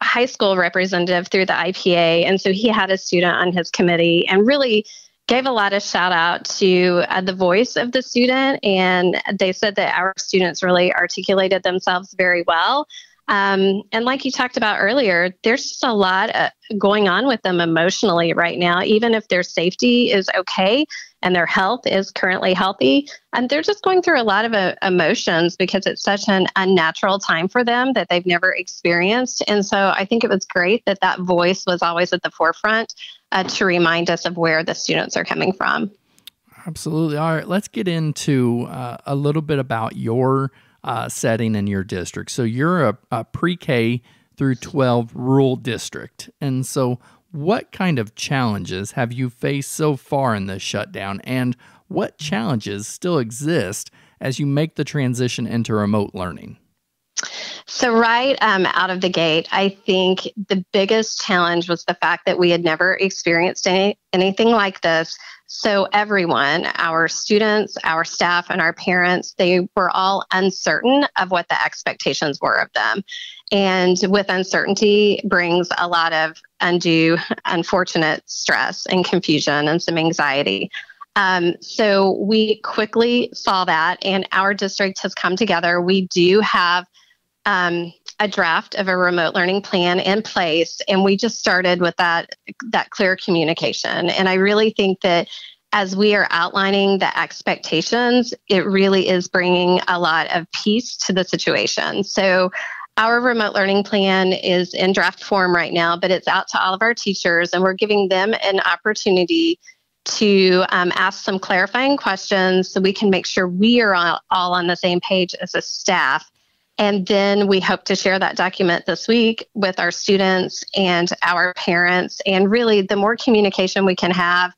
high school representative through the IPA. And so he had a student on his committee and really gave a lot of shout out to the voice of the student. And they said that our students really articulated themselves very well. And like you talked about earlier, there's just a lot going on with them emotionally right now, even if their safety is okay and their health is currently healthy. And they're just going through a lot of emotions because it's such an unnatural time for them that they've never experienced. And so I think it was great that that voice was always at the forefront to remind us of where the students are coming from. Absolutely. All right, let's get into a little bit about your setting in your district. So you're a pre-K through 12 rural district. And so what kind of challenges have you faced so far in this shutdown, and what challenges still exist as you make the transition into remote learning? So right out of the gate, I think the biggest challenge was the fact that we had never experienced anything like this. So everyone, our students, our staff, and our parents, they were all uncertain of what the expectations were of them. And with uncertainty brings a lot of undue, unfortunate stress and confusion and some anxiety. So we quickly saw that, and our district has come together. We do have a draft of a remote learning plan in place, and we just started with that clear communication. And I really think that as we are outlining the expectations, it really is bringing a lot of peace to the situation. So Our remote learning plan is in draft form right now, but it's out to all of our teachers, and we're giving them an opportunity to ask some clarifying questions so we can make sure we are all on the same page as a staff. And then we hope to share that document this week with our students and our parents. And really, the more communication we can have,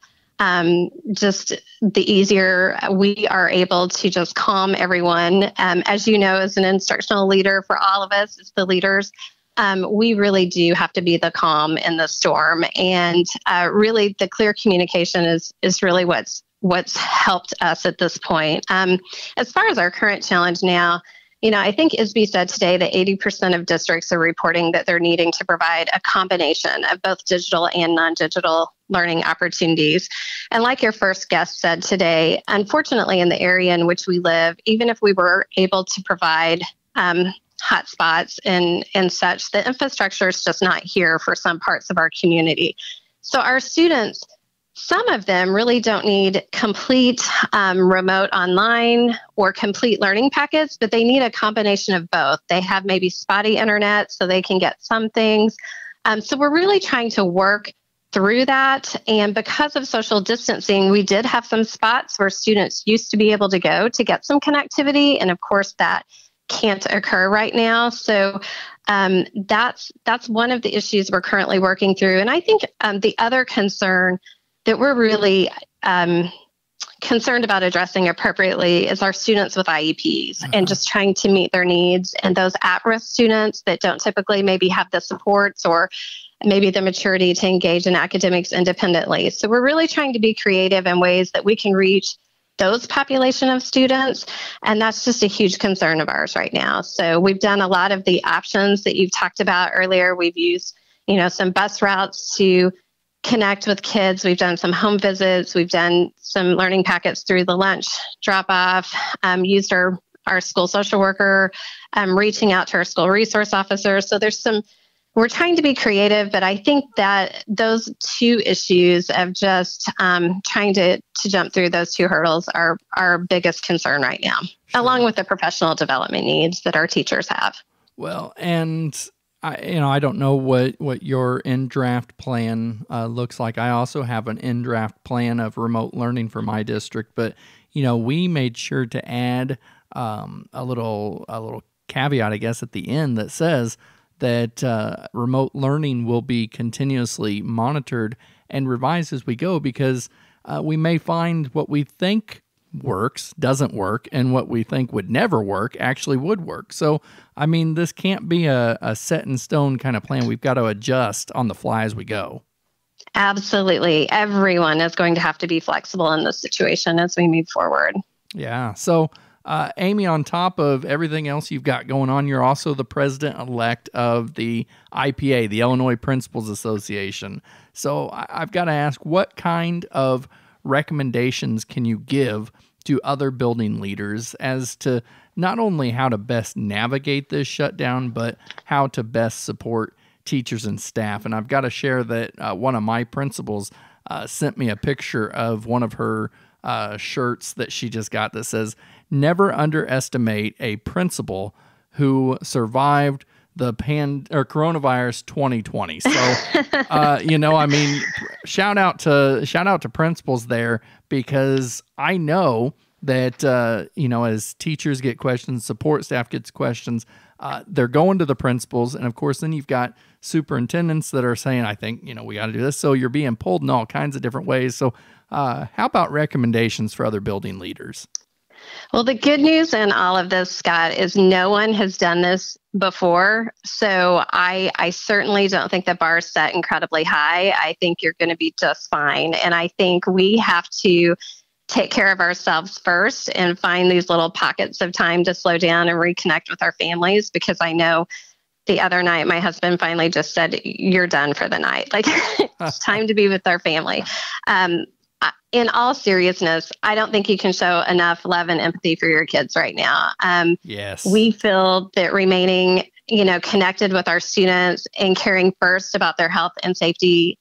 just the easier we are able to just calm everyone. As you know, as an instructional leader for all of us, as the leaders, we really do have to be the calm in the storm. And really, the clear communication is really what's helped us at this point. As far as our current challenge now, I think ISB said today that 80% of districts are reporting that they're needing to provide a combination of both digital and non-digital learning opportunities. And like your first guest said today, unfortunately, in the area in which we live, even if we were able to provide hotspots and such, the infrastructure is just not here for some parts of our community. So our students, some of them really don't need complete remote online or complete learning packets, but they need a combination of both. They have maybe spotty internet so they can get some things. So we're really trying to work through that. And because of social distancing, we did have some spots where students used to be able to go to get some connectivity. And of course, that can't occur right now. So that's one of the issues we're currently working through. And I think the other concern that we're really concerned about addressing appropriately is our students with IEPs and just trying to meet their needs, and those at-risk students that don't typically maybe have the supports or maybe the maturity to engage in academics independently. So we're really trying to be creative in ways that we can reach those population of students, and that's just a huge concern of ours right now. So we've done a lot of the options that you've talked about earlier. We've used, some bus routes to connect with kids. We've done some home visits. We've done some learning packets through the lunch drop-off, used our school social worker, reaching out to our school resource officers. So we're trying to be creative, but I think that those two issues of just trying to jump through those two hurdles are our biggest concern right now, along with the professional development needs that our teachers have. Well, and I don't know what your in-draft plan looks like. I also have an in-draft plan of remote learning for my district, but we made sure to add a little caveat, I guess, at the end that says that remote learning will be continuously monitored and revised as we go, because we may find what we think works doesn't work, and what we think would never work actually would work. So, this can't be a set in stone kind of plan. We've got to adjust on the fly as we go. Absolutely. Everyone is going to have to be flexible in this situation as we move forward. Yeah. So, Amy, on top of everything else you've got going on, you're also the president-elect of the IPA, the Illinois Principals Association. So I've got to ask, what kind of recommendations can you give to other building leaders as to not only how to best navigate this shutdown, but how to best support teachers and staff? And I've got to share that one of my principals sent me a picture of one of her shirts that she just got that says, "Never underestimate a principal who survived the coronavirus 2020." So, shout out to principals there, because I know that, as teachers get questions, support staff gets questions, they're going to the principals. And of course, then you've got superintendents that are saying, I think, we got to do this. So you're being pulled in all kinds of different ways. So how about recommendations for other building leaders? Well, the good news in all of this, Scott, is no one has done this before. So I certainly don't think the bar is set incredibly high. I think you're going to be just fine. And I think we have to take care of ourselves first and find these little pockets of time to slow down and reconnect with our families, because I know the other night my husband finally just said, "You're done for the night." Like, it's time to be with our family. In all seriousness, I don't think you can show enough love and empathy for your kids right now. Yes. We feel that remaining, connected with our students and caring first about their health and safety,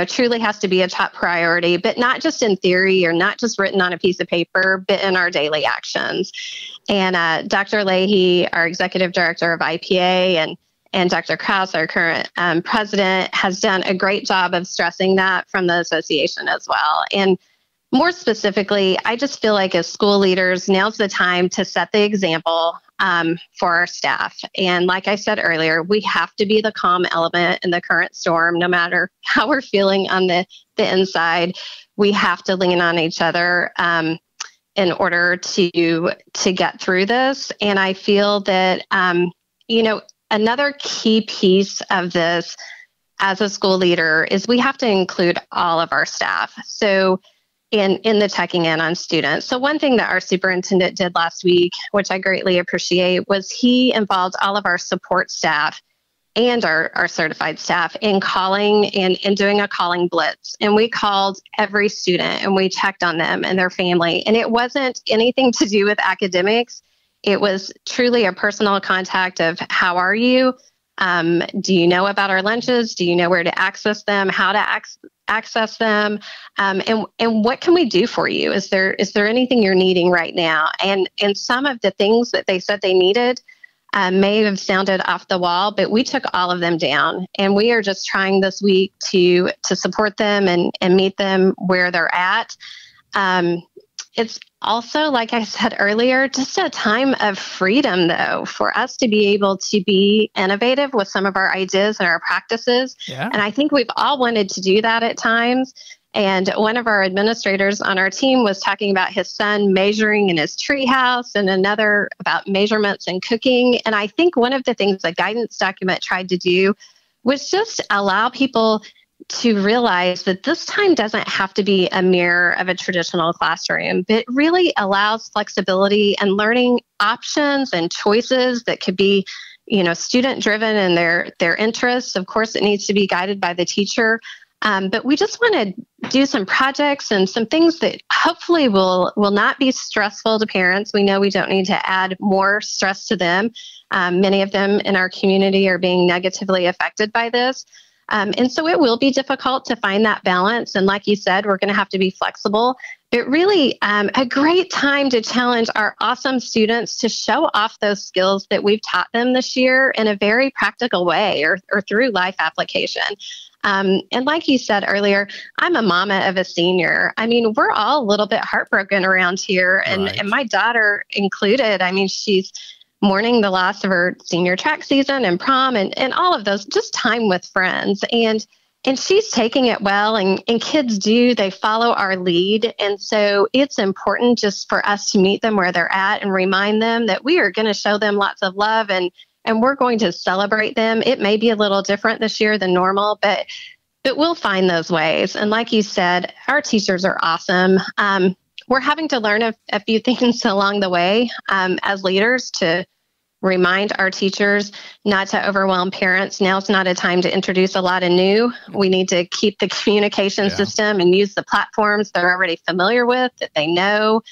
truly has to be a top priority, but not just in theory or not just written on a piece of paper, but in our daily actions. And Dr. Leahy, our executive director of IPA, and Dr. Krause, our current president, has done a great job of stressing that from the association as well. And more specifically, I just feel like as school leaders, now's the time to set the example for our staff. And like I said earlier, we have to be the calm element in the current storm, no matter how we're feeling on the inside. We have to lean on each other in order to get through this. And I feel that, another key piece of this as a school leader is we have to include all of our staff. So in the checking in on students. So one thing that our superintendent did last week, which I greatly appreciate, was he involved all of our support staff and our certified staff in calling and doing a calling blitz. And we called every student and we checked on them and their family. And it wasn't anything to do with academics. It was truly a personal contact of how are you? Do you know about our lunches? Do you know where to access them? How to access them? And what can we do for you? Is there anything you're needing right now? And some of the things that they said they needed may have sounded off the wall, but we took all of them down. And we are just trying this week to support them and meet them where they're at. It's also, like I said earlier, just a time of freedom, though, for us to be able to be innovative with some of our ideas and our practices. Yeah. And I think we've all wanted to do that at times. And one of our administrators on our team was talking about his son measuring in his treehouse, and another about measurements and cooking. And I think one of the things the guidance document tried to do was just allow people to realize that this time doesn't have to be a mirror of a traditional classroom, but really allows flexibility and learning options and choices that could be, student driven and their interests. Of course, it needs to be guided by the teacher. But we just want to do some projects and some things that hopefully will not be stressful to parents. We know we don't need to add more stress to them. Many of them in our community are being negatively affected by this. And so it will be difficult to find that balance. And like you said, we're going to have to be flexible. But really a great time to challenge our awesome students to show off those skills that we've taught them this year in a very practical way or through life application. And like you said earlier, I'm a mama of a senior. I mean, we're all a little bit heartbroken around here, and my daughter included. I mean, she's mourning the loss of her senior track season and prom and all of those, just time with friends. And she's taking it well, and kids they follow our lead. And so it's important just for us to meet them where they're at and remind them that we are going to show them lots of love and we're going to celebrate them. It may be a little different this year than normal, but we'll find those ways. And like you said, our teachers are awesome. We're having to learn a few things along the way as leaders to remind our teachers not to overwhelm parents. Now's not a time to introduce a lot of new. We need to keep the communication system and use the platforms they're already familiar with, that they know.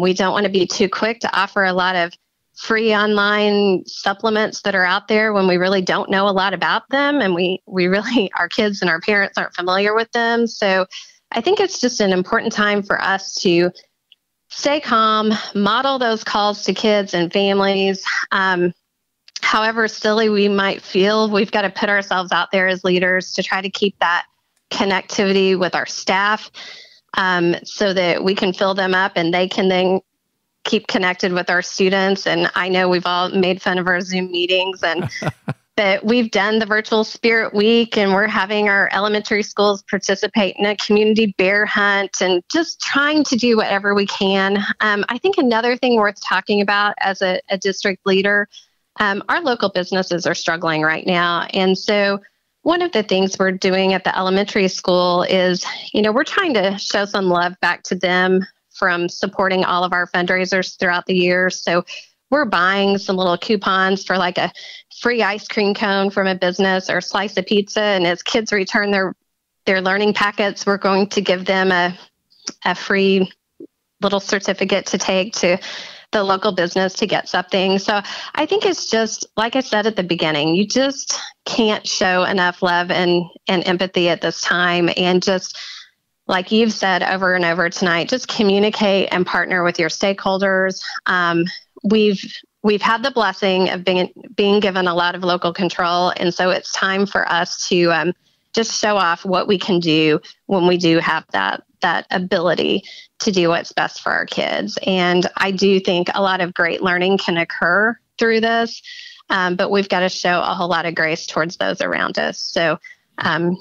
We don't want to be too quick to offer a lot of free online supplements that are out there when we really don't know a lot about them, and we really, our kids and our parents aren't familiar with them. So I think it's just an important time for us to stay calm, model those calls to kids and families. However silly we might feel, we've got to put ourselves out there as leaders to try to keep that connectivity with our staff so that we can fill them up and they can then keep connected with our students. And I know we've all made fun of our Zoom meetings, and but we've done the virtual Spirit Week, and we're having our elementary schools participate in a community bear hunt and just trying to do whatever we can. I think another thing worth talking about as a district leader, our local businesses are struggling right now. And so one of the things we're doing at the elementary school is, we're trying to show some love back to them from supporting all of our fundraisers throughout the year. So we're buying some little coupons for like a free ice cream cone from a business or a slice of pizza. And as kids return their learning packets, we're going to give them a free little certificate to take to the local business to get something. So I think it's just, like I said at the beginning, you just can't show enough love and empathy at this time. And just like you've said over and over tonight, just communicate and partner with your stakeholders. We've had the blessing of being given a lot of local control. And so it's time for us to just show off what we can do when we do have that ability to do what's best for our kids. And I do think a lot of great learning can occur through this, but we've got to show a whole lot of grace towards those around us. So I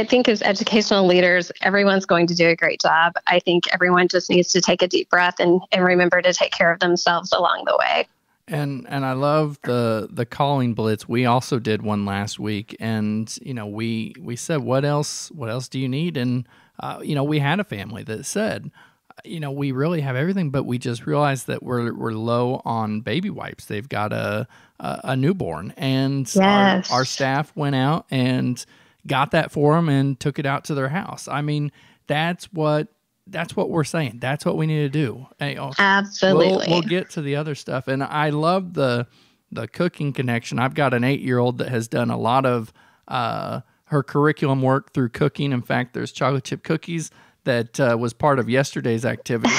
think as educational leaders, everyone's going to do a great job. I think everyone just needs to take a deep breath and remember to take care of themselves along the way. And I love the calling blitz. We also did one last week, and we said, what else do you need? And we had a family that said, we really have everything, but we just realized that we're low on baby wipes. They've got a newborn, and yes. our staff went out and got that for them and took it out to their house. I mean, that's what we're saying. That's what we need to do. Absolutely. We'll get to the other stuff. And I love the cooking connection. I've got an 8-year-old that has done a lot of her curriculum work through cooking. In fact, there's chocolate chip cookies that was part of yesterday's activity.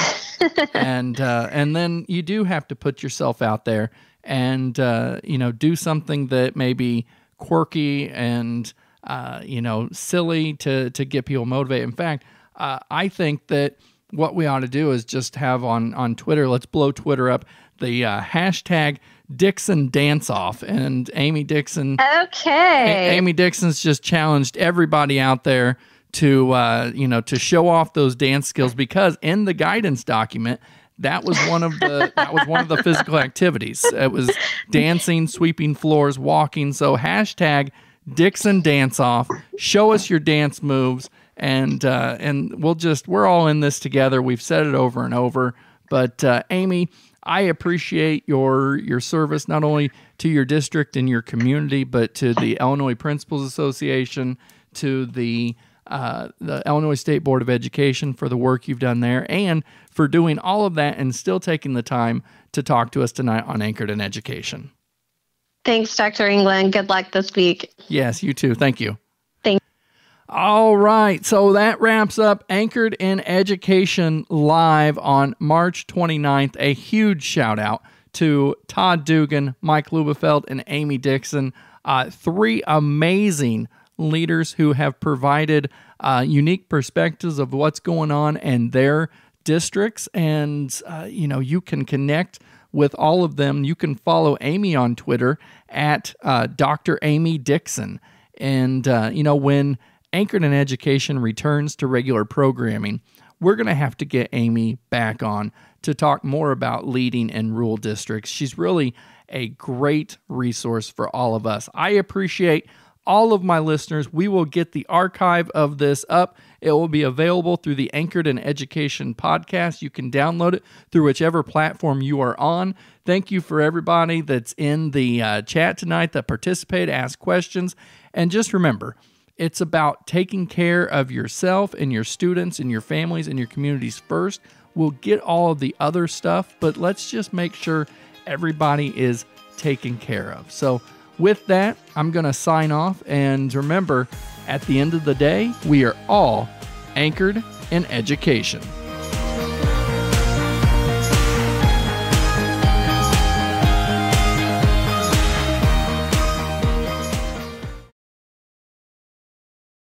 And then you do have to put yourself out there and, do something that may be quirky and, silly to get people motivated. In fact, I think that what we ought to do is just have on Twitter, let's blow Twitter up, the hashtag Dixon Dance Off. And Amy Dixon. Okay. Amy Dixon's just challenged everybody out there to show off those dance skills, because in the guidance document, that was one of the physical activities. It was dancing, sweeping floors, walking. So hashtag Dixon Dance Off. Show us your dance moves. And we're all in this together. We've said it over and over, but Amy, I appreciate your service, not only to your district and your community, but to the Illinois Principals Association, to the Illinois State Board of Education for the work you've done there, and for doing all of that and still taking the time to talk to us tonight on Anchored in Education. Thanks, Dr. England. Good luck this week. Yes, you too. Thank you. All right, so that wraps up Anchored in Education Live on March 29th. A huge shout out to Todd Dugan, Mike Lubefeld, and Amy Dixon, 3 amazing leaders who have provided unique perspectives of what's going on in their districts. And, you can connect with all of them. You can follow Amy on Twitter at Dr. Amy Dixon. And, when Anchored in Education returns to regular programming, we're going to have to get Amy back on to talk more about leading in rural districts. She's really a great resource for all of us. I appreciate all of my listeners. We will get the archive of this up. It will be available through the Anchored in Education podcast. You can download it through whichever platform you are on. Thank you for everybody that's in the chat tonight that participated, asked questions. And just remember, it's about taking care of yourself and your students and your families and your communities first. We'll get all of the other stuff, but let's just make sure everybody is taken care of. So with that, I'm going to sign off. And remember, at the end of the day, we are all anchored in education.